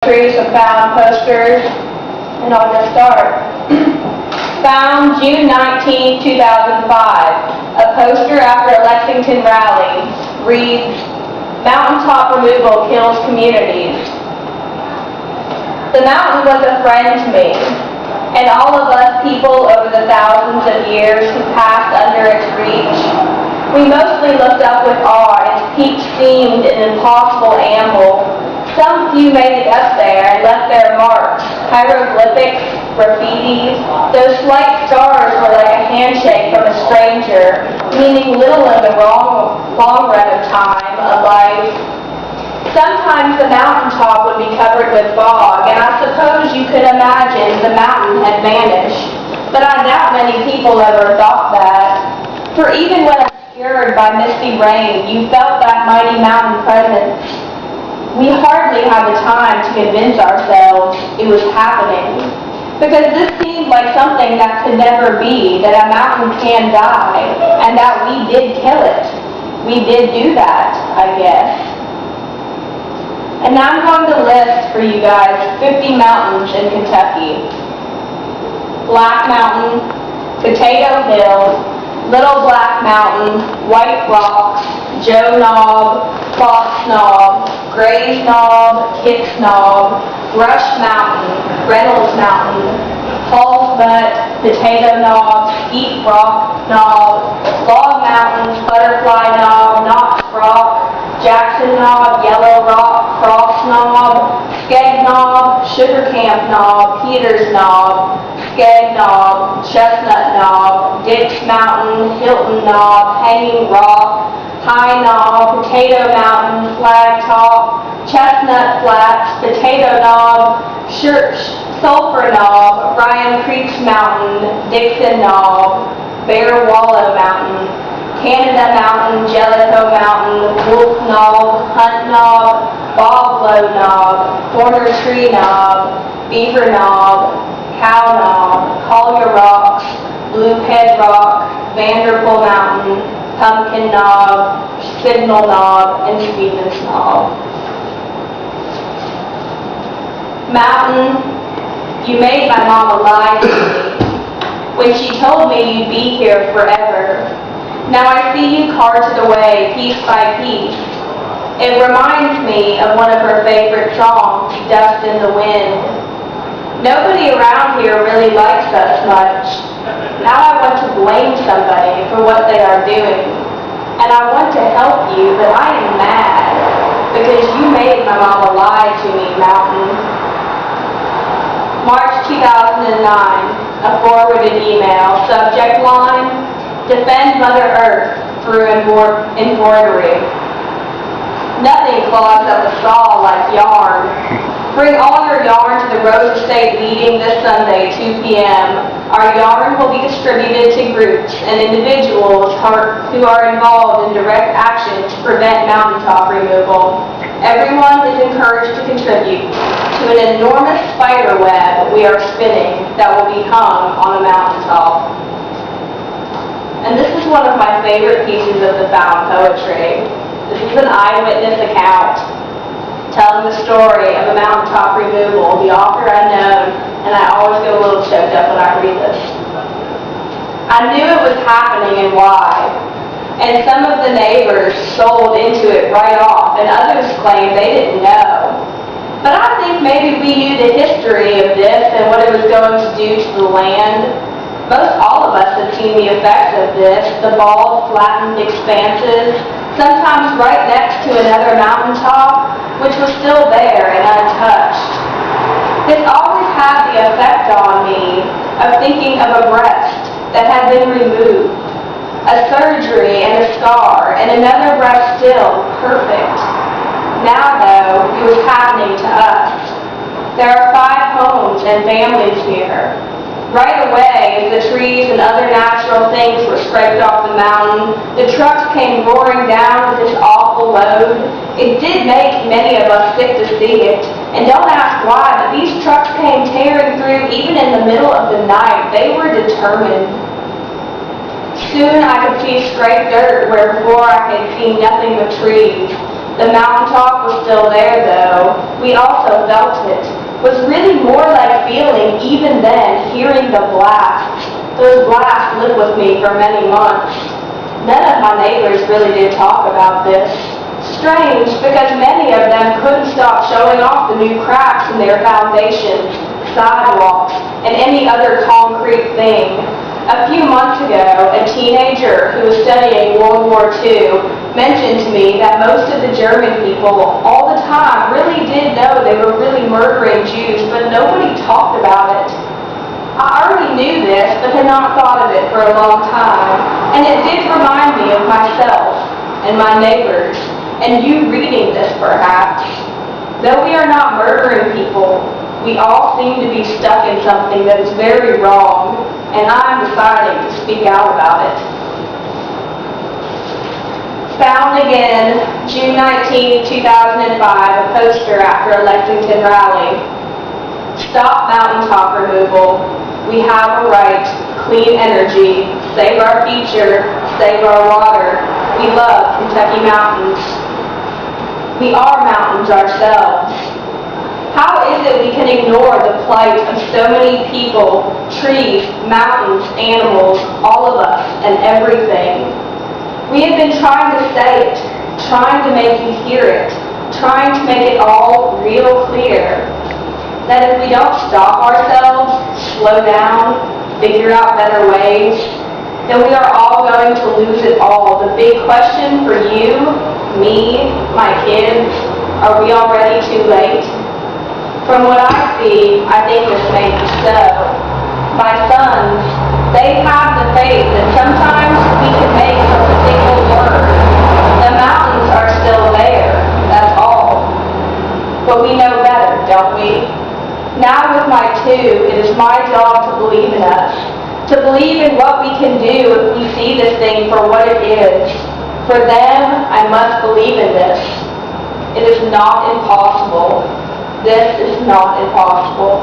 Some found posters, and I'll just start. Found June 19, 2005. A poster after a Lexington rally reads, "Mountaintop removal kills communities." The mountain was a friend to me, and all of us people over the thousands of years who passed under its reach. We mostly looked up with awe. Its peak seemed an impossible amble. Some few made it up there and left their marks, hieroglyphics, graffitis. Those slight scars were like a handshake from a stranger, meaning little in the long run of time, of life. Sometimes the mountaintop would be covered with fog, and I suppose you could imagine the mountain had vanished. But I doubt many people ever thought that. For even when obscured by misty rain, you felt that mighty mountain presence. We hardly had the time to convince ourselves it was happening, because this seemed like something that could never be, that a mountain can die, and that we did kill it. We did do that, I guess. And now I'm going to list for you guys 50 mountains in Kentucky. Black Mountain, Potato Hill, Little Black Mountain, White Rocks, Joe Knob, Fox Knob, Gray's Knob, Kicks Knob, Rush Mountain, Reynolds Mountain, Hall's Butt, Potato Knob, Skeet Rock Knob, Log Mountain, Butterfly Knob, Knox Rock, Jackson Knob, Yellow Rock, Cross Knob, Skeg Knob, Sugar Camp Knob, Peters Knob, Skeg Knob, Chestnut Knob, Dix Mountain, Hilton Knob, Hanging Rock, High Knob, Potato Mountain, Flag Top, Chestnut Flats, Potato Knob, Sulphur Knob, Ryan Creek Mountain, Dixon Knob, Bear Wallow Mountain, Canada Mountain, Jellicoe Mountain, Wolf Knob, Hunt Knob, Boglow Knob, Corner Tree Knob, Beaver Knob, Cow Knob, Collier Rocks, Bluehead Rock, Vanderpool Mountain, Pumpkin Knob, Signal Knob, and Stevens Knob. Mountain, you made my mama lie to me when she told me you'd be here forever. Now I see you carted away piece by piece. It reminds me of one of her favorite songs, Dust in the Wind. Nobody around here really likes us much. Now I want to blame somebody for what they are doing. And I want to help you, but I am mad because you made my mama lie to me, Mountain. March 2009, a forwarded email, subject line, "Defend Mother Earth through embroidery." Nothing clogs up a saw like yarn. Bring all your yarn to the Rose State meeting this Sunday, 2 p.m. Our yarn will be distributed to groups and individuals who are involved in direct action to prevent mountaintop removal. Everyone is encouraged to contribute to an enormous spider web we are spinning that will be hung on a mountaintop. And this is one of my favorite pieces of the found poetry. This is an eyewitness account telling the story of a mountaintop removal, the author unknown, and I always get a little choked up when I read this. I knew it was happening and why, and some of the neighbors sold into it right off, and others claimed they didn't know. But I think maybe we knew the history of this and what it was going to do to the land. Most all of us have seen the effects of this, the bald, flattened expanses, sometimes right next to another mountaintop, which was still there and untouched. This always had the effect on me of thinking of a breast that had been removed, a surgery and a scar, and another breast still perfect. Now, though, it was happening to us. There are 5 homes and families here. Right away, as the trees and other natural things were scraped off the mountain, the trucks came roaring down with this awful load. It did make many of us sick to see it. And don't ask why, but these trucks came tearing through even in the middle of the night. They were determined. Soon I could see scraped dirt where before I had seen nothing but trees. The mountaintop was still there, though. We also felt it. Was really more like feeling, even then, hearing the blasts. Those blasts lived with me for many months. None of my neighbors really did talk about this. Strange, because many of them couldn't stop showing off the new cracks in their foundations, sidewalks, and any other concrete thing. A few months ago, a teenager who was studying World War II mentioned to me that most of the German people all the time really did know they were really murdering Jews, but nobody talked about it. I already knew this, but had not thought of it for a long time, and it did remind me of myself and my neighbors, and you reading this perhaps. Though we are not murdering people, we all seem to be stuck in something that is very wrong, and I'm deciding to speak out about it. Found again, June 19, 2005, a poster after a Lexington rally. Stop mountaintop removal. We have a right. Clean energy. Save our future. Save our water. We love Kentucky mountains. We are mountains ourselves. How is it we can ignore the plight of so many people, trees, mountains, animals, all of us, and everything? We have been trying to say it, trying to make you hear it, trying to make it all real clear. That if we don't stop ourselves, slow down, figure out better ways, then we are all going to lose it all. The big question for you, me, my kids, are we already too late? From what I see, I think this may be so. My sons, they have the faith that sometimes we can make from a single word. The mountains are still there, that's all. But we know better, don't we? Now with my two, it is my job to believe in us, to believe in what we can do if we see this thing for what it is. For them, I must believe in this. It is not impossible. This is not impossible.